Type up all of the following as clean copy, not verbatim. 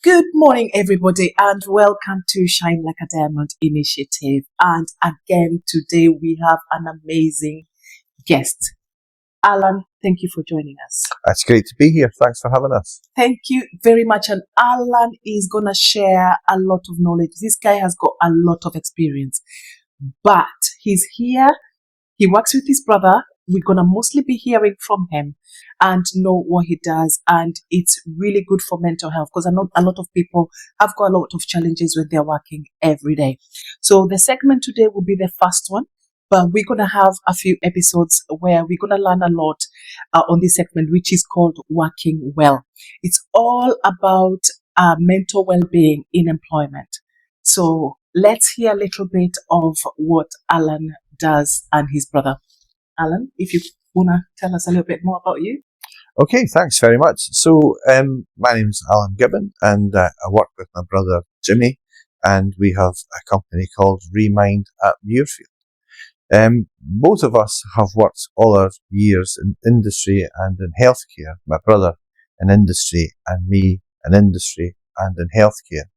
Good morning, everybody, and welcome to Shinelikeadiamond.initiative. And again, today we have an amazing guest. Alan, thank you for joining us. It's great to be here. Thanks for having us. Thank you very much. And Alan is going to share a lot of knowledge. This guy has got a lot of experience, but he's here. He works with his brother. We're going to mostly be hearing from him and know what he does. And it's really good for mental health because I know a lot of people have got a lot of challenges when they're working every day. So the segment today will be the first one, but we're going to have a few episodes where we're going to learn a lot on this segment, which is called Working Well. It's all about mental well-being in employment. So let's hear a little bit of what Alan does and his brother. Alan, if you want to tell us a little bit more about you. Okay, thanks very much. So, my name is Alan Gibbon, and I work with my brother Jimmy, and we have a company called Remind at Mirfield. Both of us have worked all our years in industry and in healthcare. My brother in industry, and me in industry and in healthcare.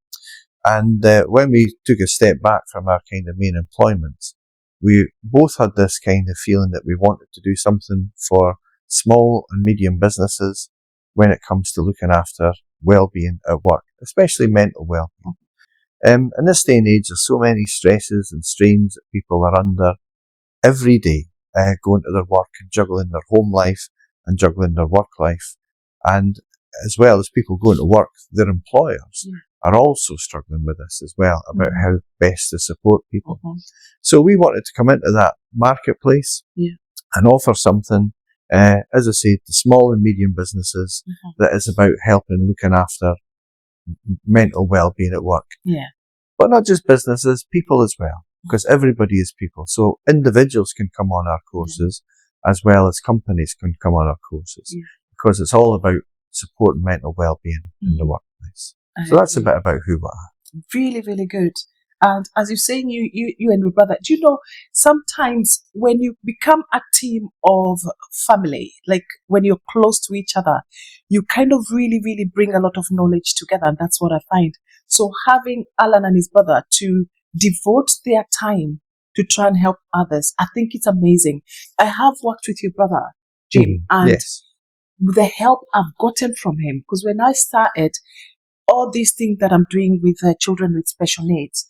And when we took a step back from our kind of main employments, we both had this kind of feeling that we wanted to do something for small and medium businesses when it comes to looking after well-being at work, especially mental well-being. In this day and age, there's so many stresses and strains that people are under every day, going to their work and juggling their home life and juggling their work life. And as well as people going to work, their employers are also struggling with this as well, about how best to support people. So we wanted to come into that marketplace and offer something, as I say, to small and medium businesses that is about helping, looking after mental well-being at work. But not just businesses, people as well, because everybody is people. So individuals can come on our courses as well as companies can come on our courses, because it's all about supporting mental well-being in the workplace. So that's a bit about who we are. Really, really good. And as you're saying, you and your brother, do you know, sometimes when you become a team of family, like when you're close to each other, you kind of really, really bring a lot of knowledge together. And that's what I find. So having Alan and his brother to devote their time to try and help others, I think it's amazing. I have worked with your brother, Jim, and the help I've gotten from him, because when I started, all these things that I'm doing with children with special needs,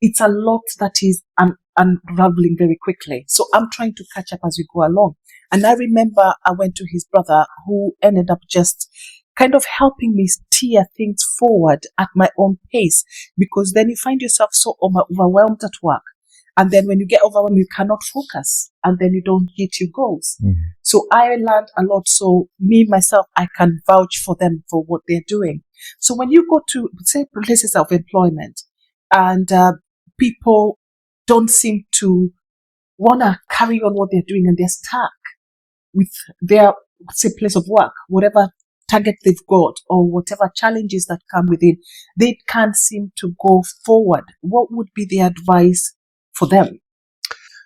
it's a lot that is unraveling very quickly. So I'm trying to catch up as we go along. And I remember I went to his brother, who ended up just kind of helping me steer things forward at my own pace, because then you find yourself so overwhelmed at work. And then when you get overwhelmed, you cannot focus, and then you don't hit your goals. So I learned a lot. So me, myself, I can vouch for them for what they're doing. So when you go to, say, places of employment and people don't seem to want to carry on what they're doing, and they're stuck with their, say, place of work, whatever target they've got or whatever challenges that come within, they can't seem to go forward. What would be the advice for them?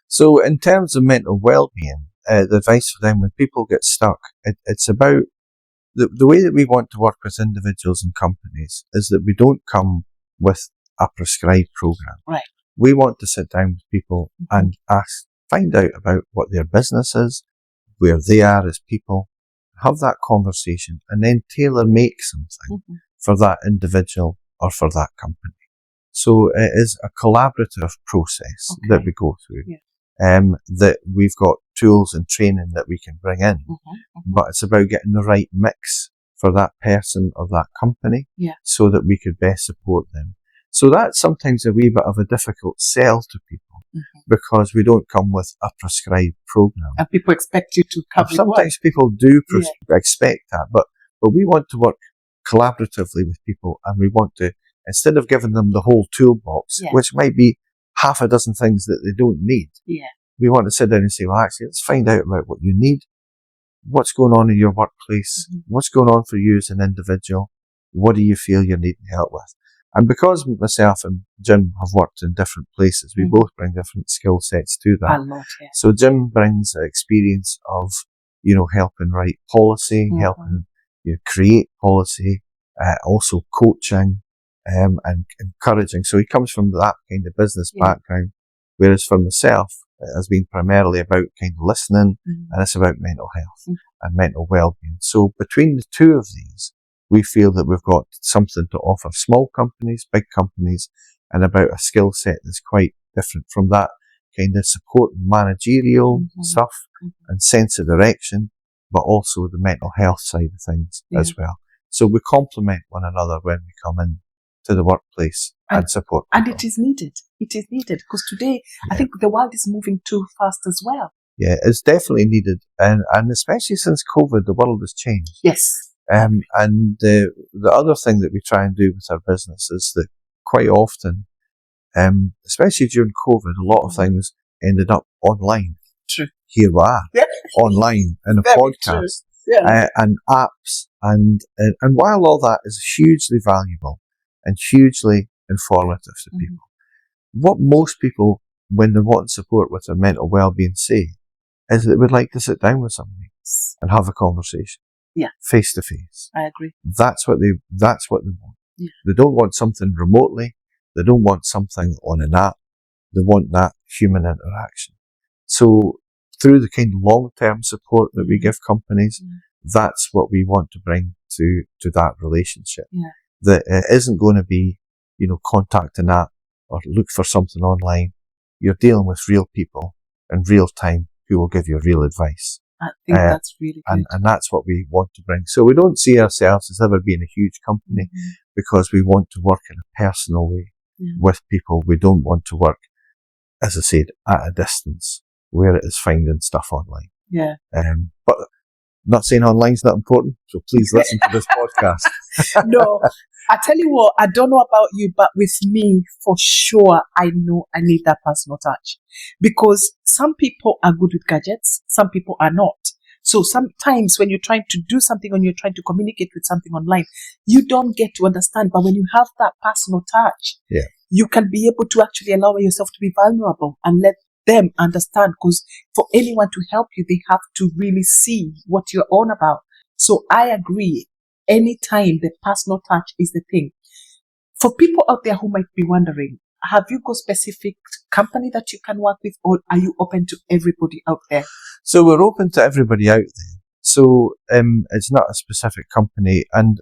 So in terms of mental well-being, the advice for them when people get stuck, it's about the way that we want to work with individuals and companies is that we don't come with a prescribed program. We want to sit down with people and find out about what their business is, where they are as people, have that conversation, and then tailor make something for that individual or for that company. So it is a collaborative process that we go through. That we've got tools and training that we can bring in, but it's about getting the right mix for that person or that company so that we could best support them. So that's sometimes a wee bit of a difficult sell to people because we don't come with a prescribed program. And people expect you to cover sometimes people do expect that, but we want to work collaboratively with people, and we want to, instead of giving them the whole toolbox, which might be half a dozen things that they don't need, we want to sit down and say, well, actually, let's find out about what you need, what's going on in your workplace, what's going on for you as an individual, what do you feel you're needing help with? And because myself and Jim have worked in different places, we both bring different skill sets to that. So Jim brings experience of, helping write policy, helping create policy, also coaching, and encouraging. So he comes from that kind of business background, whereas for myself, it has been primarily about kind of listening, and it's about mental health and mental well-being. So between the two of these, we feel that we've got something to offer small companies, big companies, and about a skill set that's quite different from that kind of support and managerial stuff and sense of direction, but also the mental health side of things as well. So we complement one another when we come in to the workplace and support people. And it is needed. It is needed because today I think the world is moving too fast as well. Yeah, it's definitely needed. And especially since COVID, the world has changed. Yes. And the other thing that we try and do with our business is that quite often, especially during COVID, a lot of things ended up online. True. Here we are, online in a podcast and apps. And while all that is hugely valuable and hugely informative to people, what most people, when they want support with their mental well-being, say is that they would like to sit down with somebody and have a conversation. Yeah. Face to face. I agree. That's what they want. Yeah. They don't want something remotely. They don't want something on an app. They want that human interaction. So through the kind of long-term support that we give companies, that's what we want to bring to that relationship. Yeah. That it isn't going to be, contact an app or look for something online. You're dealing with real people in real time who will give you real advice. I think that's really good. And that's what we want to bring. So we don't see ourselves as ever being a huge company because we want to work in a personal way with people. We don't want to work, as I said, at a distance where it is finding stuff online. Yeah. But not saying online's not important, so please listen to this podcast. No, I tell you what, I don't know about you, but with me, for sure, I know I need that personal touch. Because some people are good with gadgets, some people are not. So sometimes when you're trying to do something or you're trying to communicate with something online, you don't get to understand. But when you have that personal touch, you can be able to actually allow yourself to be vulnerable and let them understand. Because for anyone to help you, they have to really see what you're on about. So I agree. Anytime the personal touch is the thing. For people out there who might be wondering, have you got specific company that you can work with, or are you open to everybody out there? So we're open to everybody out there. So it's not a specific company. And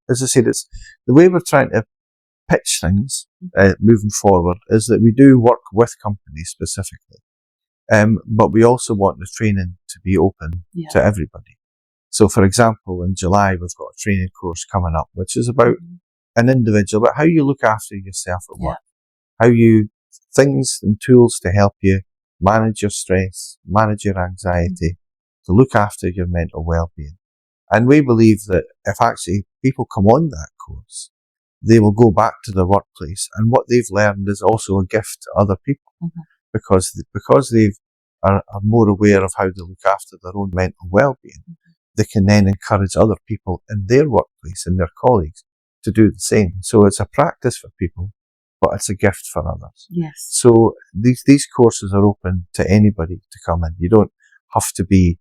as I said, it's the way we're trying to pitch things moving forward is that we do work with companies specifically. But we also want the training to be open to everybody. So, for example, in July, we've got a training course coming up, which is about an individual, about how you look after yourself at work, how you, things and tools to help you manage your stress, manage your anxiety, to look after your mental well-being. And we believe that if actually people come on that course, they will go back to their workplace, and what they've learned is also a gift to other people because they are more aware of how to look after their own mental well-being. They can then encourage other people in their workplace and their colleagues to do the same. So it's a practice for people, but it's a gift for others. Yes. So these courses are open to anybody to come in. You don't have to be,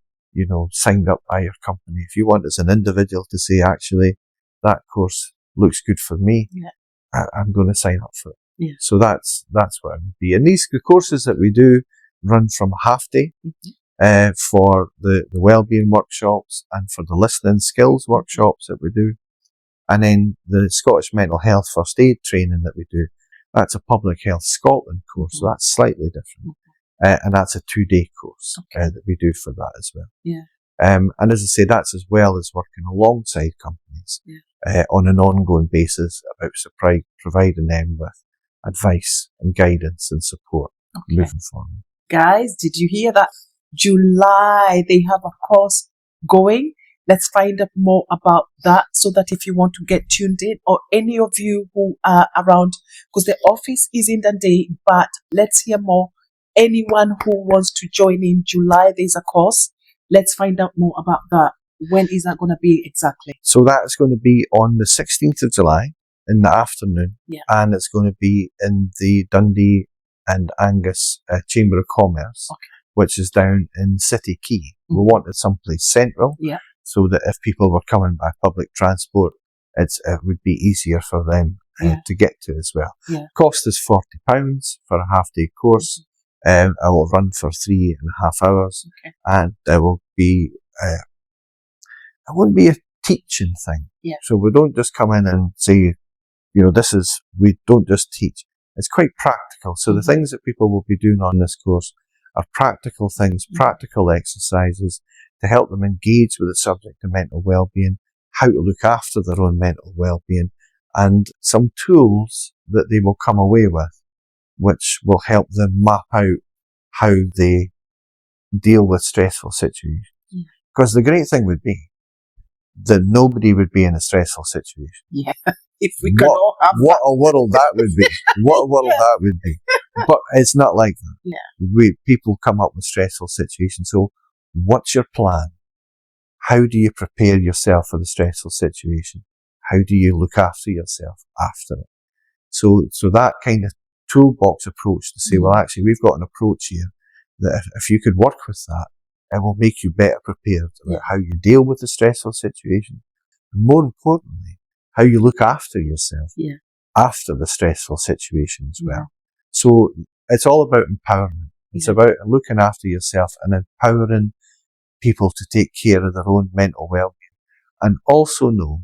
signed up by your company. If you want as an individual to say, actually, that course looks good for me, I'm going to sign up for it. Yeah. So that's what it would be. And the courses that we do run from a half day for the wellbeing workshops and for the listening skills workshops that we do. And then the Scottish Mental Health First Aid training that we do, that's a Public Health Scotland course, so that's slightly different. And that's a 2-day course that we do for that as well. Yeah. And as I say, that's as well as working alongside companies on an ongoing basis about providing them with advice and guidance and support moving forward. Guys, did you hear that? July, they have a course going. Let's find out more about that so that if you want to get tuned in, or any of you who are around, because the office is in Dundee, but let's hear more. Anyone who wants to join in July, there's a course. Let's find out more about that. When is that going to be exactly? So that's going to be on the 16th of July in the afternoon. Yeah. And it's going to be in the Dundee and Angus Chamber of Commerce, which is down in City Quay. We wanted someplace central. Yeah. So that if people were coming by public transport, it would be easier for them to get to as well. Yeah. Cost is £40 for a half-day course. I will run for 3.5 hours, and it will be. It won't be a teaching thing. Yeah. So we don't just come in and say, we don't just teach. It's quite practical. So the things that people will be doing on this course are practical things, practical exercises to help them engage with the subject of mental well-being, how to look after their own mental well-being, and some tools that they will come away with, which will help them map out how they deal with stressful situations. Because the great thing would be that nobody would be in a stressful situation. Yeah. If we could all have what a world that would be. What a world that would be. But it's not like that. Yeah. People come up with stressful situations. So what's your plan? How do you prepare yourself for the stressful situation? How do you look after yourself after it? So that kind of toolbox approach to say, well, actually, we've got an approach here that if you could work with that, it will make you better prepared about how you deal with the stressful situation. And more importantly, how you look after yourself after the stressful situation as well. So it's all about empowerment. It's about looking after yourself and empowering people to take care of their own mental well-being. And also know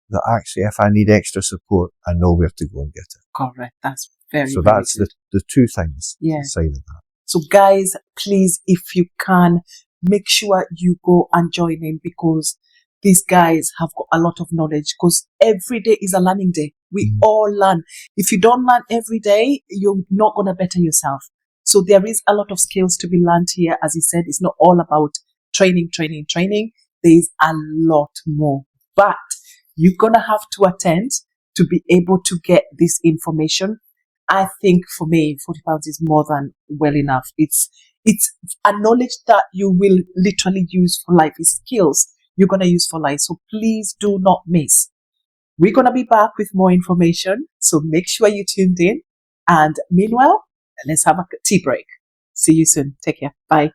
that actually, if I need extra support, I know where to go and get it. Correct. That's very, so very that's good. the two things inside of that. So guys, please, if you can, make sure you go and join in, because these guys have got a lot of knowledge, because every day is a learning day. We all learn. If you don't learn every day, you're not going to better yourself. So there is a lot of skills to be learned here. As he said, it's not all about training. There's a lot more. But you're going to have to attend to be able to get this information. I think for me, £40 is more than well enough. It's a knowledge that you will literally use for life. It's skills you're going to use for life. So please do not miss. We're going to be back with more information. So make sure you tuned in. And meanwhile, let's have a tea break. See you soon. Take care. Bye.